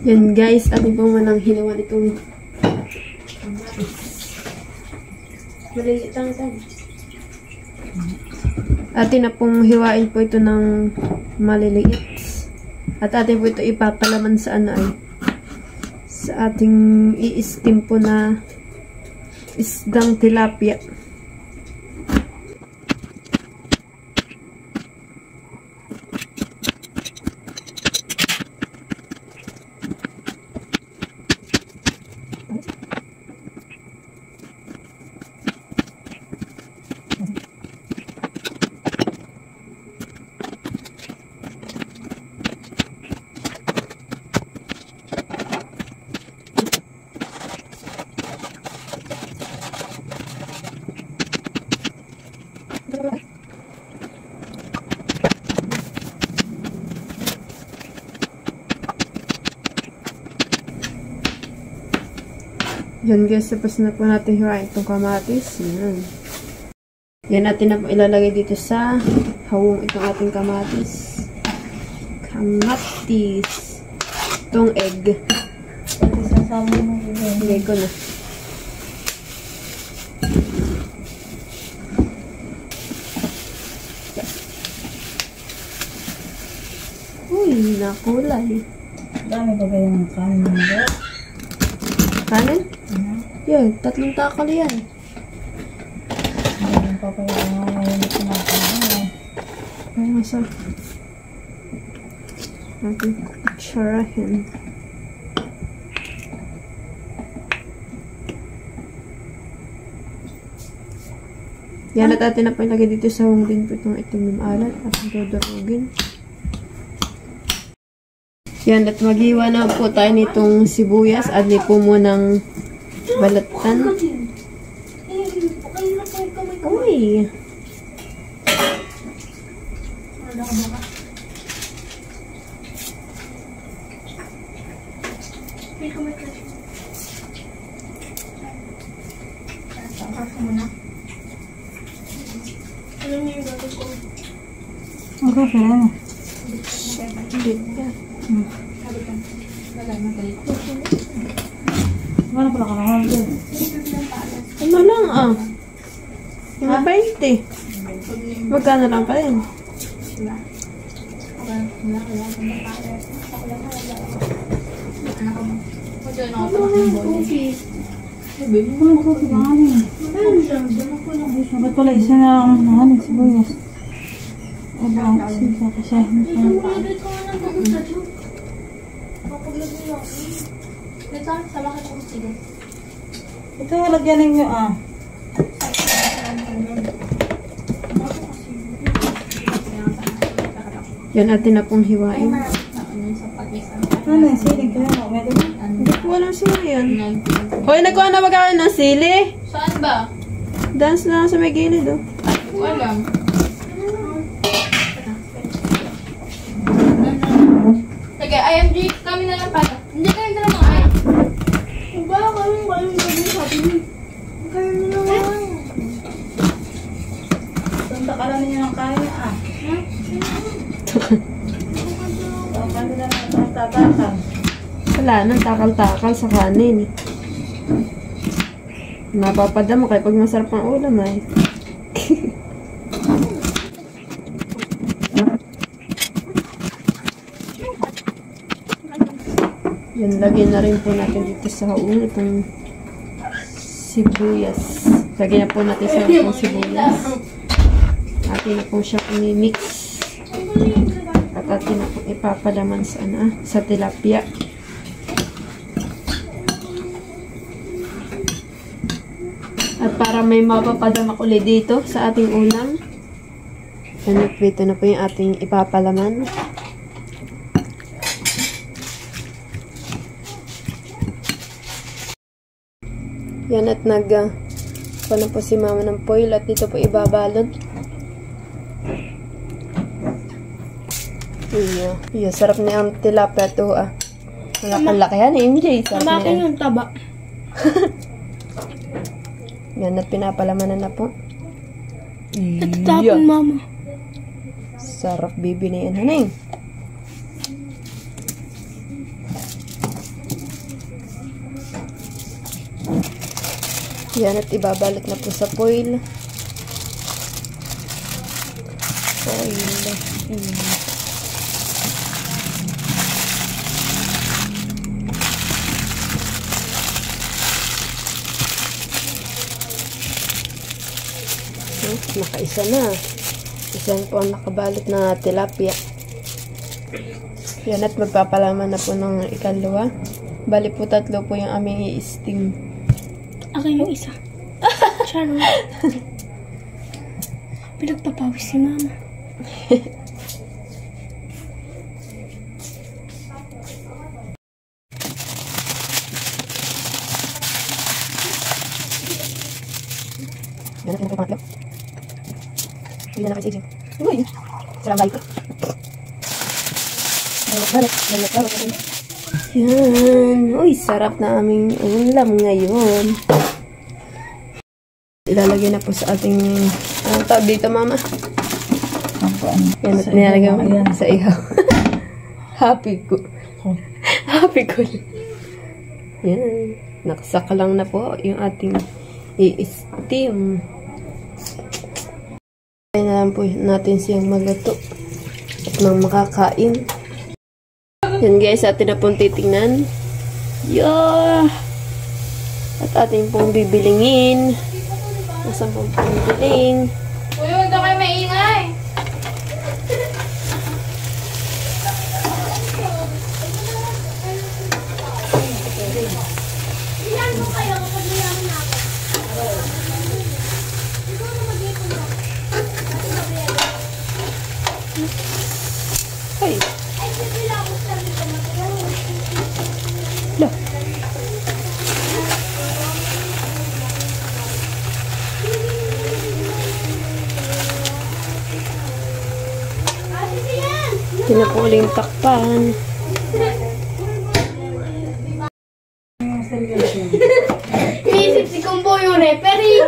Yan guys, ating po manang hinawan itong maliliit lang ito. Atin na pong hiwain po ito ng maliliit. At atin po ito ipapalaman sa ano ay sa ating i-steam po na isdang tilapia. Yan guys, tapos na po natin hiwain itong kamatis. Yan. Yan natin na po ilalagay dito sa hawong itong ating kamatis. Kamatis. Itong egg. Ilagay ko na. Uy, nakulay. Dami ba kayong kanin mo? Kanin? Yan, 3 takal yan. Ayun pa pa yung ngayon na kumakain. Ay, masa. Natin kutsarahin. Yan at atin na po ilagay dito sa hong din po itong itim ng alat at dodorogin. Yan, at maghiwa na po tayo nitong sibuyas at di po munang balatan. Uy! Okay, kaya na. Wala pala ka lang. Ano lang ah? Mga 20. Magkano lang pa rin? Ba't pala isa na ang nahanin sibuyas? Ay, bakit siya kasi? Ito lagyan ninyo ah. Yan natin na pong hiwain. Ano yung siling kaya mo? Hindi ko alam sila yan. Hoy, nagkuha na magkakain ng sili? Saan ba? Dance na lang sa may gilid oh. Walang. Sige, IMG, kami na lang pala. Hindi kayo na lang ay. Ba, kami sabi niyo. Kayo na naman. Tunta ka lang ninyo ng kaya ah. Kami na lang ang tatakal. Wala nang takal-takal sa kanin. Napapadama kayo pag masarap ang ulam ay. Yan, lagyan na rin po natin dito sa haong itong sibuyas. Lagyan na po natin sa itong sibuyas. Atin na po siya i-mix. At atin na po ipapalaman sa tilapia. At para may mapapadamak ulit dito sa ating ulam, ito na po yung ating ipapalaman. Yan at na po si mama ng foil at dito po ibabalot. Iyo, sarap na yung tilapia to ah. Malaki yan eh, MJ. Tamakin yung taba. Yan at pinapalamanan na po. Tapon mama. Sarap bibi na yan, haneng. Yan, at ibabalot na po sa foil. Nakaisa na. Isa po ang nakabalot na tilapia. Yan, at magpapalaman na po ng ikalawa. Bali po 3 po yung aming i-steam. Ako yung isa. Charot. Pinagpapawis si mama. Yan natin ang pangatlo. Hindi na nakasisig. Uy! Sarang bahay ko. Yan. Uy, sarap na aming ulam ngayon. Ilalagay na po sa ating anong tawag dito, mama? Yan, at nilalagay mo sa ihaw. Happy ko. Happy ko. Yan. Nakasaka lang na po yung ating i-steam. Kaya na lang po natin siyang magluto at nang makakain. Yan guys, atin na pong titingnan. Yeah! At atin pong bibilingin. Nasaan pong bibiling? Uy, huwag na kayo maingay. Ay! Loh! Pinapuling takpan. Iisip si Kumbo yung referee.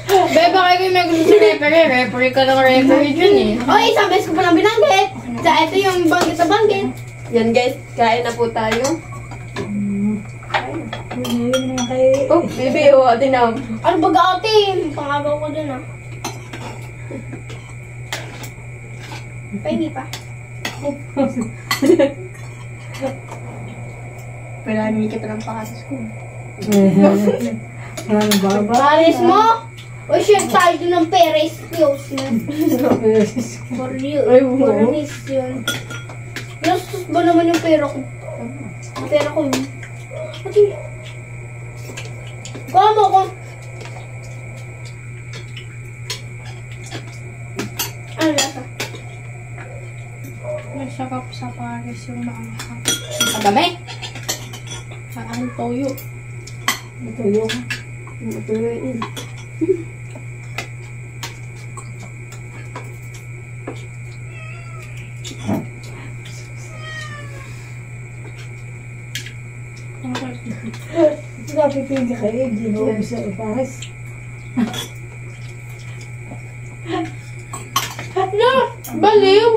Beba kayo yung may gusto si referee. Referee ka ng referee dyan eh. O, isang beses ko pa lang binanggit. Sa ito yung banggit na banggit. Yan guys, kain na po tayo. Oh, baby, tinawag. Ano ba gautin? Pangagaw ko dun ah. Pahingi pa. Pwede kita ng pangasis ko. Paris mo? O share tayo dun ng Paris News na. For you. Paris yun. Nastos ba naman yung pera ko? Ang pera ko yun. Pati. Kuha mo ko. Ano lasa? Masakap sa Paris yung maangkat. Madami? Ang toyo. Tuyo. Tuyo yun. Napipili ka eh, di mo bisa ipares. No! Baliw!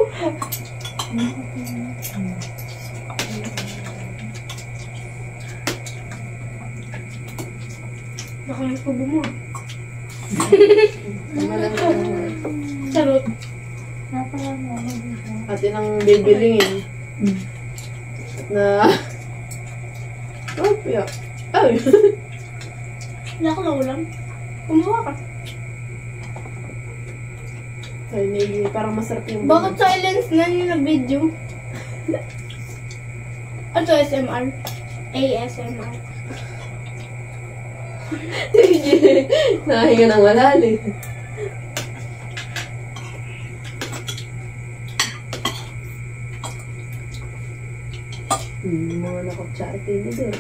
Baka may kubo mo. Sarot. Atin ang bibilingin. Na... Oh, piyak. Ay! Wala ko na ulam. Kumuha ka. Ay, parang masarap yung... Bakit silence na yung nag-video? Ito SMR. ASMR. Nakahinga ng malalim. Mga nakapcharte niyo doon.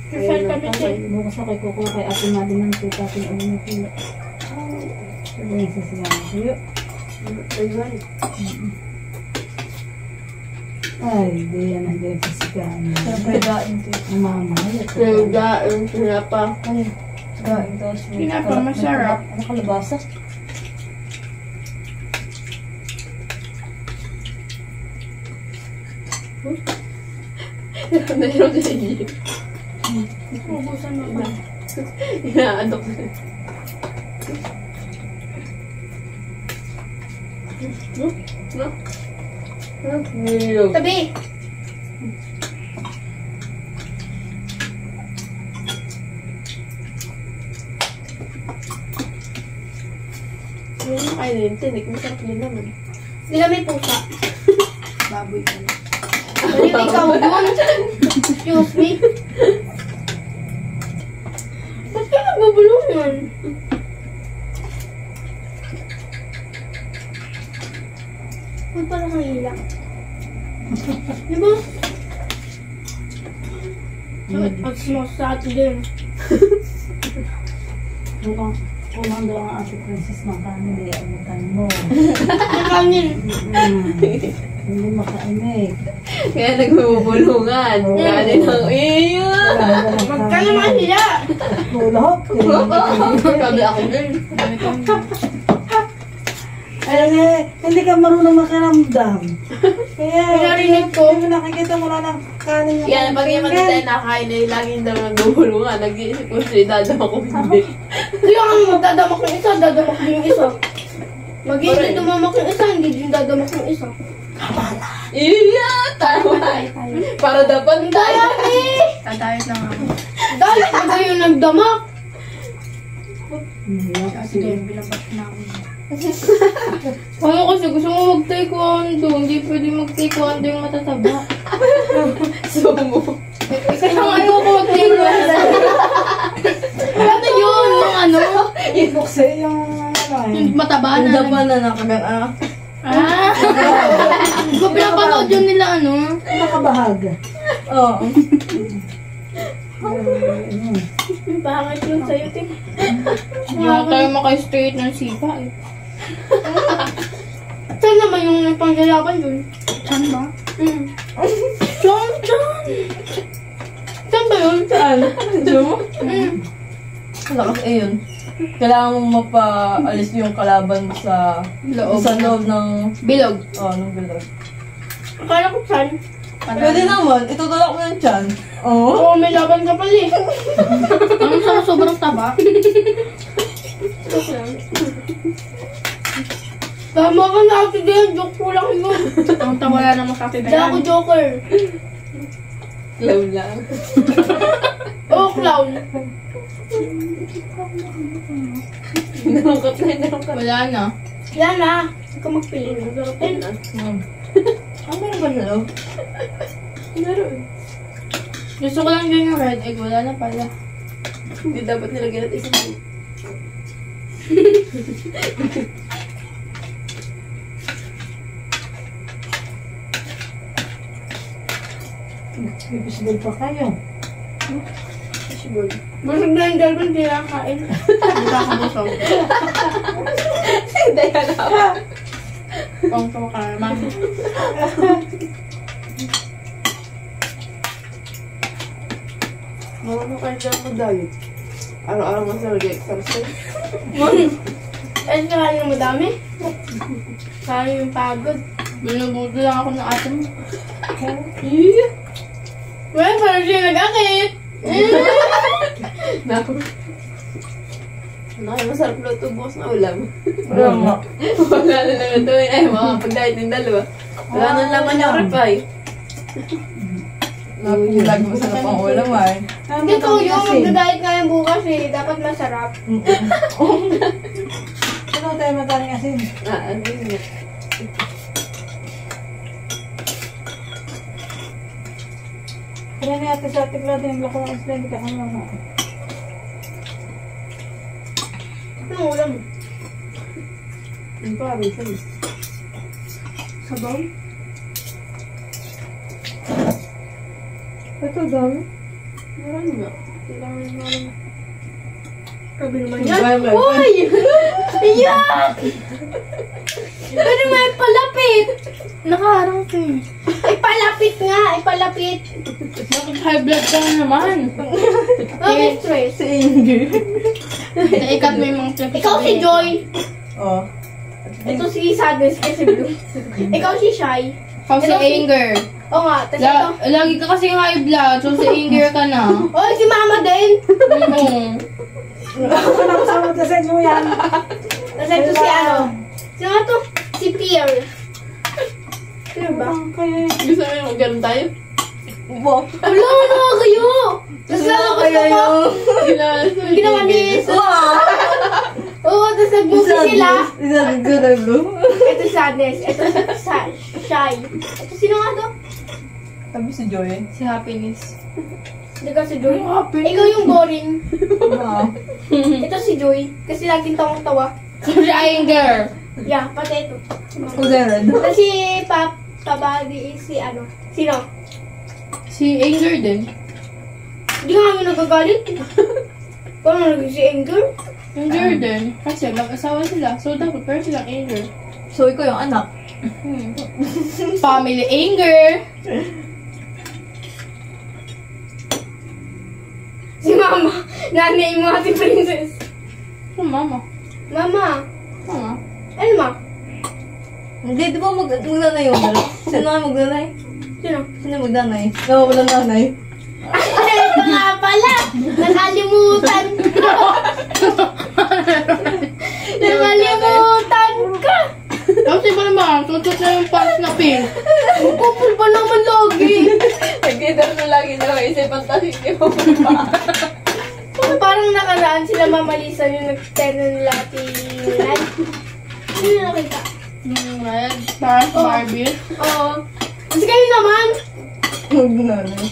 Saan kami siya? Bukas ako kay Kuko kay Ate Madi ng tuta ating ulo ko. Ay, sasiyang tuyo. Ay, di yan ang din sasigaan. Siyempre, gain to. Ang mama. Gain, sinapa. Ay, gain to. Pinapa, masarap. Ano kalabasa? Meron din. Ubusan mo ba? Inaantok na. Nilog. Tabi! Yung kainin, tinik. Masarap din naman. Hindi na may pusa. Baboy ka na. Dali, ikaw dun. Excuse me. Ba't ka nagbubulungan? Huwag pala kang ilang. Di ba? At mo sa atin din. Kulang daw ang ate princess ng kanin, amutan mo. Ang kanin. Hindi makaimik. Kaya nagbubulungan. Kanin ang iyo. Magka naman sila. Tulog. Sabi ako din. Ay, hindi ka marunong makaramdam. Kaya, Pinarinig ko. Hindi mo nakikita mula ng kanin ng Yan, pag yung mga tayo nakain na laging daw nagbubulungan, nag-iisip ko siya, dadama ko hindi. Kaya kami magdadamak ng isa, dadamak din yung isa. Mag-iisip dumamak yung isa, hindi din dadamak yung isa. Iya! Tama! Para dapat tayo. Tatayos lang ako. Dahil ba kayo nagdamak? Kasi yung binabat na ako. Kaya kasi gusto mo mag-taekwondo, hindi pwede mag-taekwondo yung matataba. Sumo. Kasi ang ayoko mag-taekwondo. Ano yun? Yung ano? Yung bukse, yung Yung mataba na. na nakagang Ah! Kung pinapanood yun nila ano? nakabahag. Oo. Bakit yun sa'yo, Tim? Yung tayo maka-straight ng sipa eh. Saan naman yung pangyayaban yun? Saan ba? Saan? Saan ba yun? Saan? Sumo? Lakas yun. Kailangan mong mapaalis yung kalaban sa loob ng Bilog. ng bilog. Akala ko saan? Pwede naman, itutulak mo yung tiyan. Oo. Oo, may laban ka pala eh. Ano sa sobrang taba? Tama ka na ate din, joke ko lang yun. Ang tawala naman sa atin Hindi ako joker. Law lang. Oo, clown. Nalungkot na, nalungkot. Wala na. Yan na. Huwag ka magpili. Masarap din. Ano meron ba nalo? Meron. Gusto ko lang din yung red egg. Wala na pala. Hindi dapat nilagyan natin isang Bibisbol pa kayo. fishbowl. Busog na yung dalban, hindi nakakain. Hindi ako busog. Hindi yan ako. Pang kawakarma. Marunong kayo dyan mag-diet. Araw-araw mas nag-exercise. Ay, kaya yung madami. Kaya yung pagod. Binubuto lang ako ng ate mo. Well, parang siya nag-akit. Naku. Ano kayo masarap luto bukas na ulam? Wala nga. Wala na lang ito eh. Ay, makapag-diet ng dalawa. Wala nang laman yung rep ay. Lagi masarap ang ulam ay. Hindi ko yung magda-diet ngayon bukas eh. Dapat masarap. Ano tayo mataling asin? Ano yun nga. Kaya na yata sa ating lahat yung lako ng isla, hindi ka kang mga. Anong ulam? Ang parang siya. Sabaw? Ito dami. Meron nga. Kailangan mo alam. Grabe naman yan. Uy! Iyak! Pwede mo ipalapit. Nakaharang ka eh. Ipalapit nga, ipalapit. Bakit high blood ka na naman? Okay, stress. Si Ingrid. Naikat mo yung mga trip. Ikaw si Joy. Oh. Ito si Sadness kasi Blue. Ikaw si Shy. Ikaw si Anger. Oo nga, tapos ito. Lagi ka kasi high blood, so si Anger ka na. Oy, si Mama din. Tasay mo yan. Tapos ito si ano? Sino nga to? Si Pierre. Pierre ba? Gusto mo yung ganun tayo? Bo. Wala na kayo! Tapos lalabas na pa. Ginawa ni Jesus. Oo, tapos nag-movie sila. Isang gano'n. Ito si Sadness. Ito si Shy. Ito sino nga to? Sabi si Joy. Si Happiness. Hindi ka si Joy. Ikaw yung boring. Oo. Ito si Joy. Kasi laging tawang-tawa. Si Anger. Yeah, pati ito. Kuzered. Tapos si Pabadi is si ano? Sino? Si Anger din. Hindi nga kami nagagalit. Paano naging si Anger? Anger din. Kasi mag-asawa sila. So, dapat pero silang Anger. So, ikaw yung anak. Family Anger. Si Mama. Nanay mo si Princess. Oh, mama. Mama. Mama. Ano ma? Hindi, di ba magdanay yung dalawa? Sino nga magdanay? Sino? Sino magdanay? Nawawala ng nanay. Ito nga pala. Nakalimutan ko. Nakalimutan ka. Tapos iba naman, tutot na yung pants na pink. Kupul pa naman lagi. Nagkidar mo lagi na lang isipan tayo niyo. Parang nakaraan sila mamalisan yung nag-terno nila Red. Ano yung nakita? Red. Parang Barbie. Oo. Kasi kayo naman. Magdanay.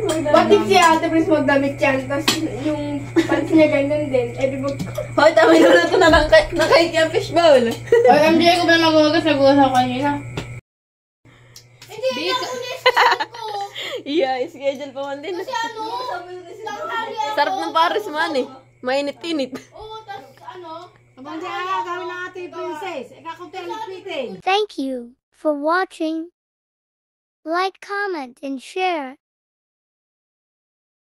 Bakit si Ate Prince magdamit yan? Tapos yung pants niya ganyan din. Eh di ba? Hoy, tama na ito na lang kahit yung fishbowl. Ay, MJ ko ba nagugas? Nagugas ako kanina. Hindi, ako na ko. Yeah, schedule pa man din. Kasi ano? Tanghali ako. Sarap ng Paris man eh. Mainit-init. Oo, tapos ano? Abang di gawin ng ating princess. Ikakunti ang lipitin. Thank you for watching. Like, comment, and share.